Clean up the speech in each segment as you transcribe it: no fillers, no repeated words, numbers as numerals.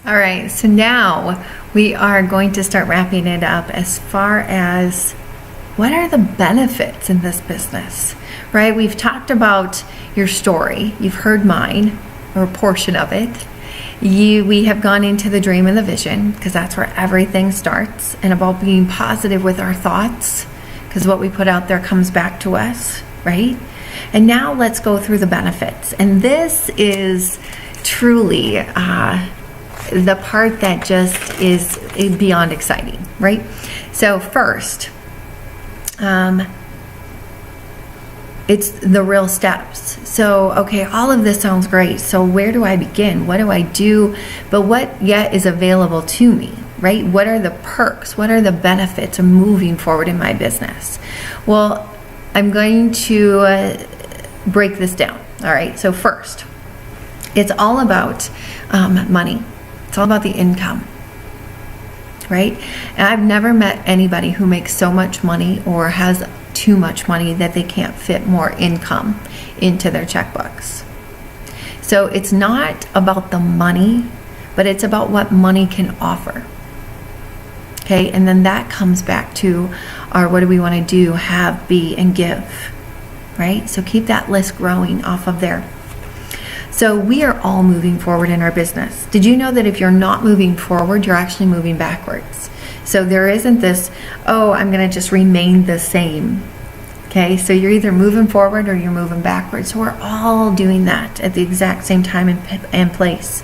All right, so now we are going to start wrapping it up as far as what are the benefits in this business, right? We've talked about your story. You've heard mine, or a portion of it. We have gone into the dream and the vision, because that's where everything starts, and about being positive with our thoughts, because what we put out there comes back to us, right? And now let's go through the benefits. And this is truly the part that just is beyond exciting, right? So first, it's the real steps. So, okay, all of this sounds great. So where do I begin? What do I do? But what yet is available to me, right? What are the perks? What are the benefits of moving forward in my business? Well, I'm going to break this down. All right. So first, it's all about money. It's all about the income, right? And I've never met anybody who makes so much money or has too much money that they can't fit more income into their checkbooks. So it's not about the money, but it's about what money can offer. Okay, and then that comes back to our what do we want to do, have, be, and give, right? So keep that list growing off of there. So we are all moving forward in our business. Did you know that if you're not moving forward, you're actually moving backwards? So there isn't this, oh, I'm going to just remain the same. Okay, so you're either moving forward or you're moving backwards. So we're all doing that at the exact same time and place.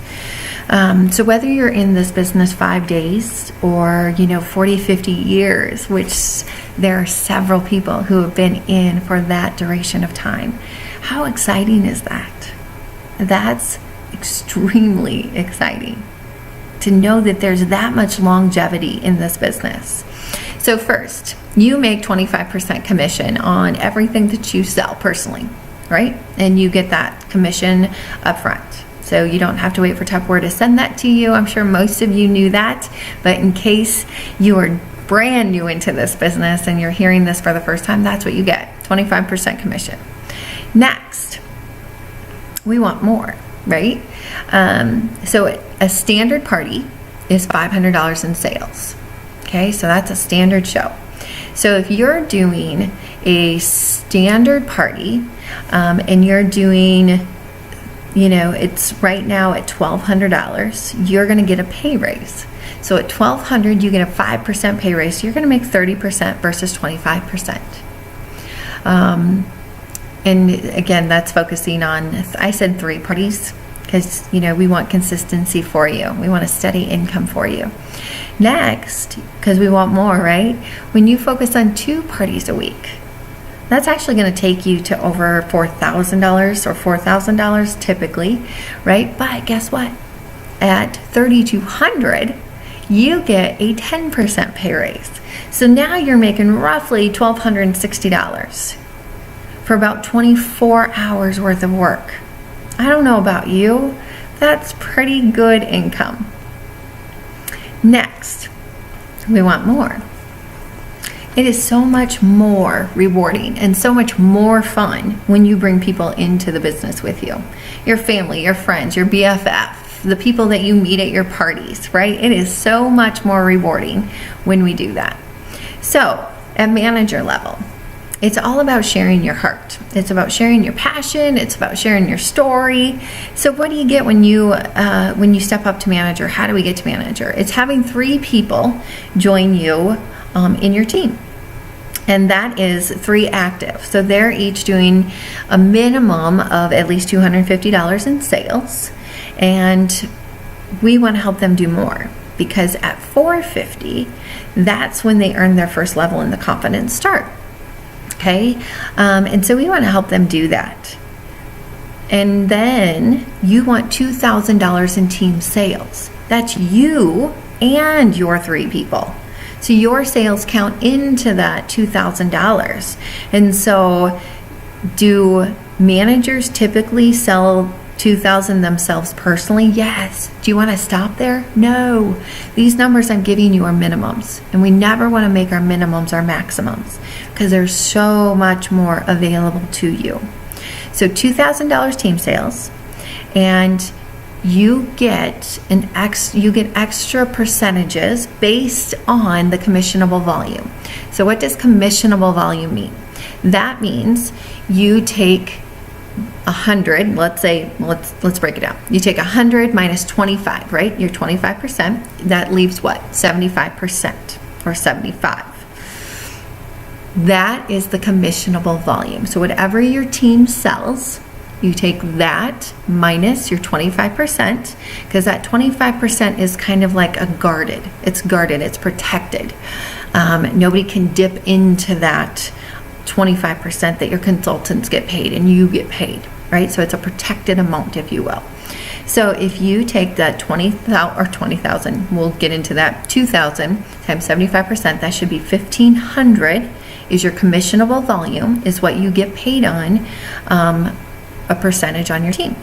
So whether you're in this business 5 days or, 40, 50 years, which there are several people who have been in for that duration of time, how exciting is that? That's extremely exciting to know that there's that much longevity in this business. So first, you make 25% commission on everything that you sell personally, right? And you get that commission up front. So you don't have to wait for Tupperware to send that to you. I'm sure most of you knew that, but in case you are brand new into this business and you're hearing this for the first time, that's what you get, 25% commission. Next, we want more, right? So a standard party is $500 in sales. Okay, so that's a standard show. So if you're doing a standard party and you're doing, it's right now at $1,200, you're going to get a pay raise. So at $1,200, you get a 5% pay raise. So you're going to make 30% versus 25%. And again, that's focusing on, I said 3 parties because, we want consistency for you. We want a steady income for you. Next, because we want more, right? When you focus on 2 parties a week, that's actually going to take you to over $4,000 or $4,000 typically, right? But guess what? At $3,200, you get a 10% pay raise. So now you're making roughly $1,260 for about 24 hours worth of work. I don't know about you, that's pretty good income. Next, we want more. It is so much more rewarding and so much more fun when you bring people into the business with you. Your family, your friends, your BFF, the people that you meet at your parties, right? It is so much more rewarding when we do that. So, at manager level, it's all about sharing your heart. It's about sharing your passion. It's about sharing your story. So what do you get when you step up to manager? How do we get to manager? It's having 3 people join you in your team. And that is 3 active. So they're each doing a minimum of at least $250 in sales. And we want to help them do more. Because at $450, that's when they earn their first level in the Confidence Start. Okay, and so we want to help them do that. And then you want $2,000 in team sales. That's you and your 3 people. So your sales count into that $2,000. And so do managers typically sell $2,000 themselves personally? Yes. Do you want to stop there? No. These numbers I'm giving you are minimums, and we never want to make our minimums our maximums because there's so much more available to you. So $2,000 team sales, and you get extra percentages based on the commissionable volume. So what does commissionable volume mean? That means you take 100, let's break it down. You take 100 minus 25, right? You're 25%. That leaves what? 75% or 75. That is the commissionable volume. So whatever your team sells, you take that minus your 25%, because that 25% is kind of like it's guarded, it's protected. Nobody can dip into that 25% that your consultants get paid and you get paid, right? So it's a protected amount, if you will. So if you take that 20,000, we'll get into that, 2,000 times 75%, that should be 1,500 is your commissionable volume, is what you get paid on a percentage on your team.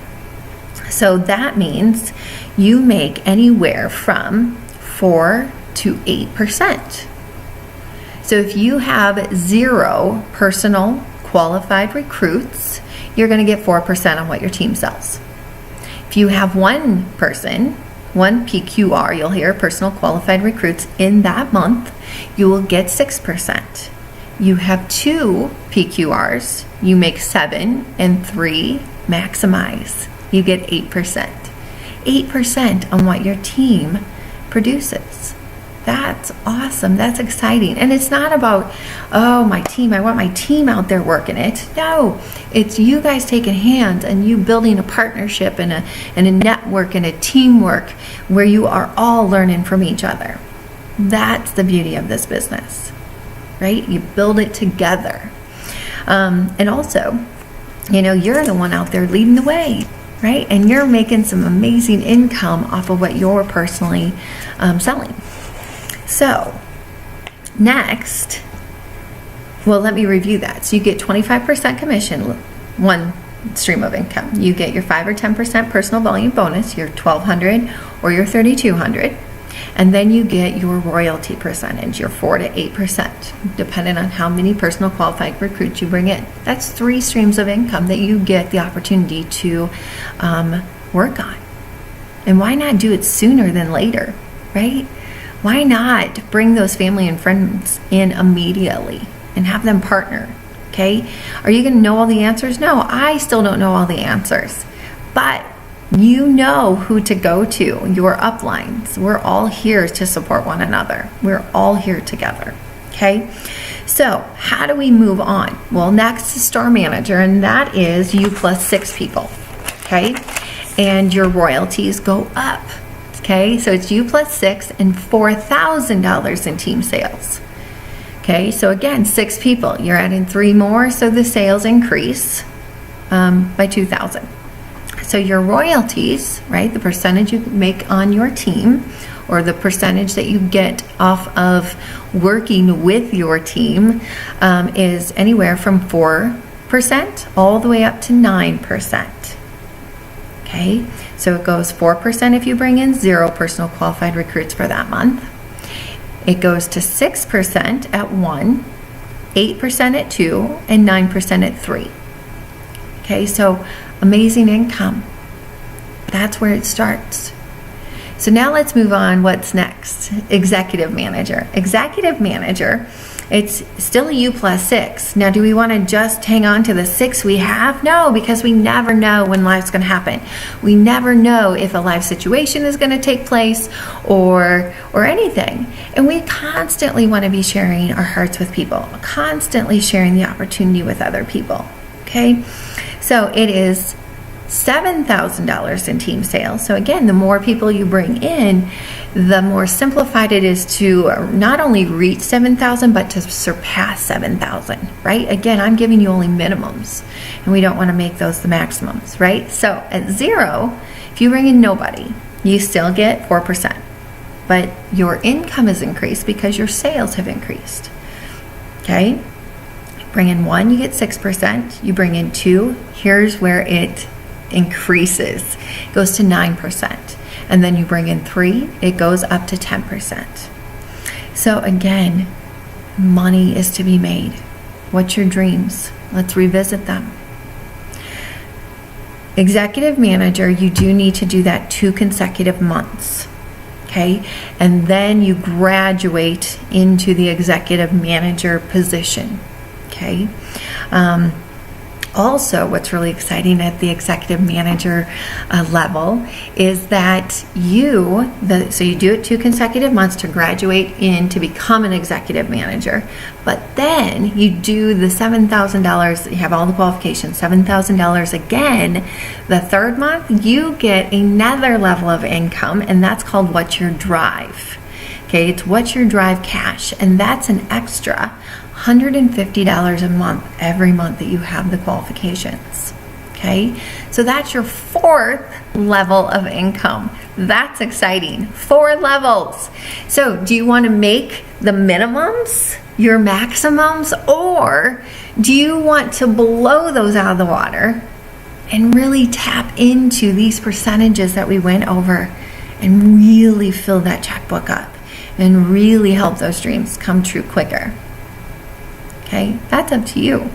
So that means you make anywhere from 4 to 8%. So if you have 0 personal qualified recruits, you're going to get 4% on what your team sells. If you have one person, one PQR, you'll hear personal qualified recruits in that month, you will get 6%. You have 2 PQRs, you make 7, and 3 maximize. You get 8%. 8% on what your team produces. That's awesome. That's exciting. And it's not about, oh, my team, I want my team out there working it. No, it's you guys taking hands and you building a partnership and a network and a teamwork where you are all learning from each other. That's the beauty of this business, right? You build it together. And also, you're the one out there leading the way, right? And you're making some amazing income off of what you're personally selling. So next, let me review that. So you get 25% commission, one stream of income. You get your 5 or 10% personal volume bonus, your 1,200 or your 3,200. And then you get your royalty percentage, your 4 to 8%, depending on how many personal qualified recruits you bring in. That's 3 streams of income that you get the opportunity to work on. And why not do it sooner than later, right? Why not bring those family and friends in immediately and have them partner, okay? Are you going to know all the answers? No, I still don't know all the answers. But you know who to go to, your uplines. We're all here to support one another. We're all here together, okay? So how do we move on? Well, next is store manager, and that is you plus 6 people, okay? And your royalties go up. Okay, so it's you plus 6 and $4,000 in team sales. Okay, so again, 6 people. You're adding 3 more, so the sales increase by 2,000. So your royalties, right, the percentage you make on your team, or the percentage that you get off of working with your team, is anywhere from 4% all the way up to 9%. Okay, so it goes 4% if you bring in 0 personal qualified recruits for that month. It goes to 6% at 1, 8% at 2, and 9% at 3. Okay, so amazing income. That's where it starts. So now let's move on. What's next? Executive manager. Executive manager, it's still a U plus 6. Now, do we want to just hang on to the 6 we have? No, because we never know when life's going to happen. We never know if a life situation is going to take place or anything. And we constantly want to be sharing our hearts with people, constantly sharing the opportunity with other people. Okay? So it is $7,000 in team sales. So again, the more people you bring in, the more simplified it is to not only reach 7,000, but to surpass 7,000, right? Again, I'm giving you only minimums, and we don't want to make those the maximums, right? So at 0, if you bring in nobody, you still get 4%, but your income is increased because your sales have increased, okay? Bring in 1, you get 6%. You bring in 2, here's where it increases. It goes to 9%. And then you bring in 3, it goes up to 10%. So again, money is to be made. What's your dreams? Let's revisit them. Executive manager, you do need to do that 2 consecutive months. Okay, and then you graduate into the executive manager position. Okay. Also, what's really exciting at the executive manager level is that so you do it 2 consecutive months to graduate in to become an executive manager, but then you do the $7,000, you have all the qualifications, $7,000 again. The 3rd month, you get another level of income, and that's called What's Your Drive. Okay, it's What's Your Drive cash, and that's an extra $150 a month every month that you have the qualifications. Okay, so that's your 4th level of income. That's exciting. 4 levels. So do you want to make the minimums your maximums, or do you want to blow those out of the water and really tap into these percentages that we went over and really fill that checkbook up and really help those dreams come true quicker? Okay, that's up to you.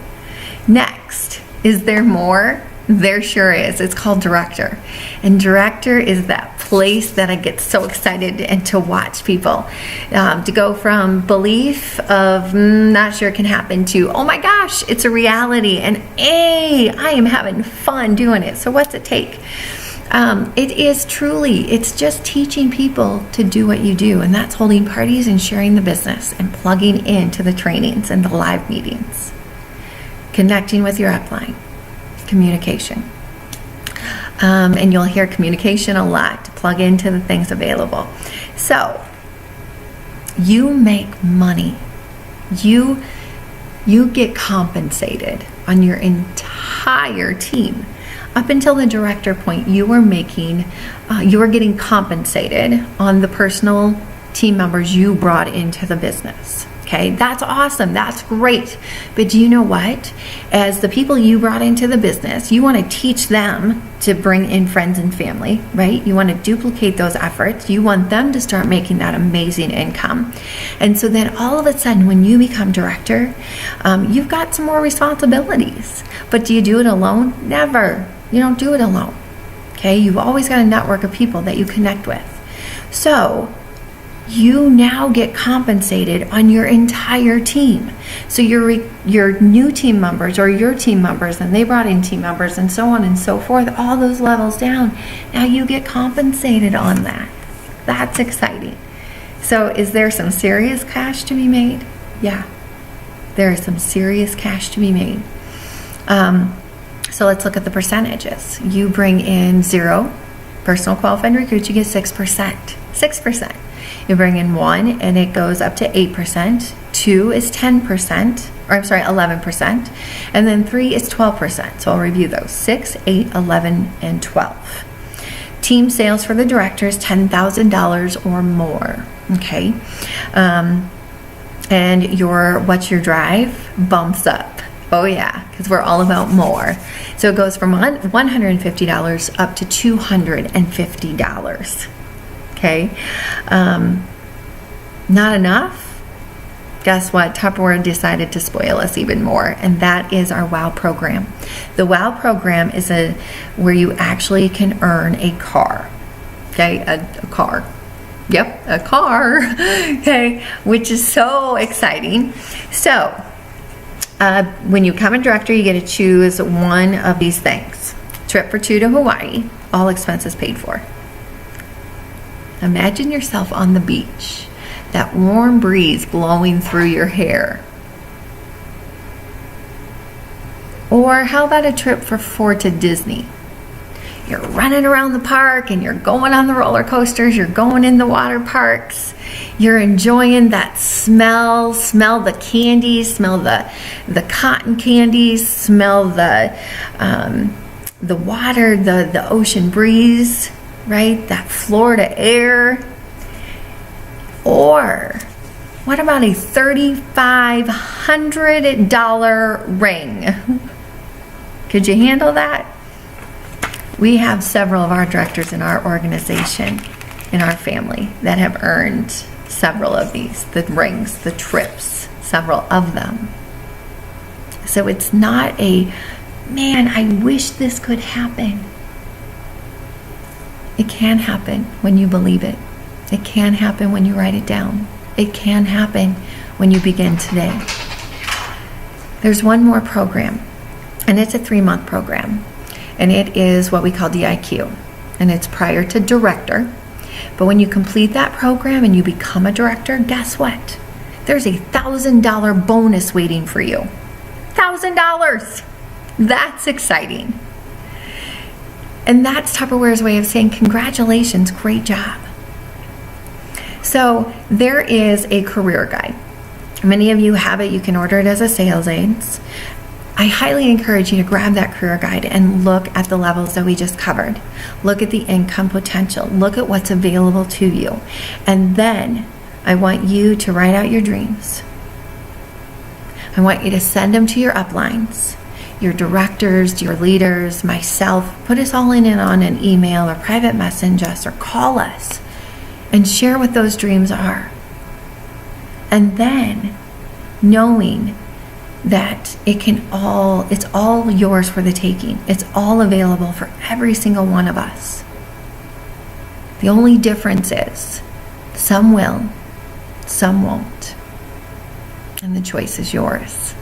Next, is there more? There sure is. It's called director. And director is that place that I get so excited and to watch people to go from belief of not sure it can happen to, oh my gosh, it's a reality, and hey, I am having fun doing it. So what's it take? It is truly, it's just teaching people to do what you do, and that's holding parties and sharing the business and plugging into the trainings and the live meetings, connecting with your upline, communication. And you'll hear communication a lot to plug into the things available. So you make money. You get compensated on your entire team. Up until the director point, you are getting compensated on the personal team members you brought into the business. Okay, that's awesome. That's great. But do you know what? As the people you brought into the business, you want to teach them to bring in friends and family, right? You want to duplicate those efforts. You want them to start making that amazing income. And so then all of a sudden, when you become director, you've got some more responsibilities. But do you do it alone? Never. You don't do it alone. Okay, you've always got a network of people that you connect with. So you now get compensated on your entire team. So your new team members or your team members, and they brought in team members and so on and so forth, all those levels down, now you get compensated on that. That's exciting. So is there some serious cash to be made? Yeah, there is some serious cash to be made. So let's look at the percentages. You bring in 0 personal qualified recruits, you get 6%. 6%. You bring in 1 and it goes up to 8%. 2 is 10%, or I'm sorry, 11%. And then 3 is 12%. So I'll review those. 6, 8, 11, and 12. Team sales for the director is $10,000 or more. Okay. And What's Your Drive bumps up. Oh yeah, because we're all about more. So it goes from $150 up to $250. Okay. Not enough? Guess what? Tupperware decided to spoil us even more, and that is our WOW program. The WOW program is where you actually can earn a car. Okay, a car. Yep, a car. Okay, which is so exciting. So when you become a director, you get to choose one of these things. Trip for 2 to Hawaii, all expenses paid for. Imagine yourself on the beach, that warm breeze blowing through your hair. Or how about a trip for 4 to Disney? You're running around the park and you're going on the roller coasters, you're going in the water parks, you're enjoying that smell the candies, smell the cotton candies, smell the water, the ocean breeze, right? That Florida air. Or what about a $3,500 ring? Could you handle that? We have several of our directors in our organization, in our family, that have earned several of these, the rings, the trips, several of them. So it's not man, I wish this could happen. It can happen when you believe it. It can happen when you write it down. It can happen when you begin today. There's one more program, and it's a 3-month program, and it is what we call DIQ, and it's prior to director. But when you complete that program and you become a director, guess what? There's a $1,000 bonus waiting for you. $1,000! That's exciting. And that's Tupperware's way of saying, congratulations, great job. So there is a career guide. Many of you have it. You can order it as a sales aids. I highly encourage you to grab that career guide and look at the levels that we just covered. Look at the income potential. Look at what's available to you. And then I want you to write out your dreams. I want you to send them to your uplines, your directors, your leaders, myself. Put us all in on an email or private message us or call us and share what those dreams are. And then knowing that it's all yours for the taking. It's all available for every single one of us. The only difference is some will, some won't. And the choice is yours.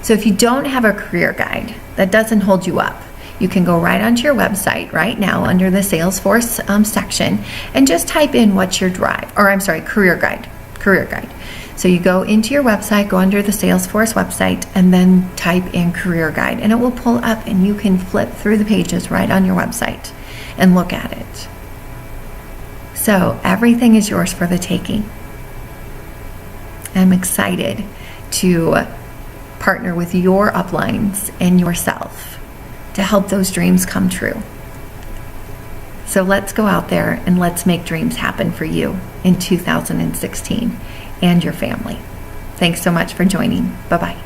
So if you don't have a career guide, that doesn't hold you up. You can go right onto your website right now under the Salesforce section and just type in what's your drive, career guide. So you go into your website, go under the Salesforce website, and then type in career guide, and it will pull up and you can flip through the pages right on your website and look at it. So everything is yours for the taking. I'm excited to partner with your uplines and yourself to help those dreams come true. So let's go out there and let's make dreams happen for you in 2016 and your family. Thanks so much for joining. Bye-bye.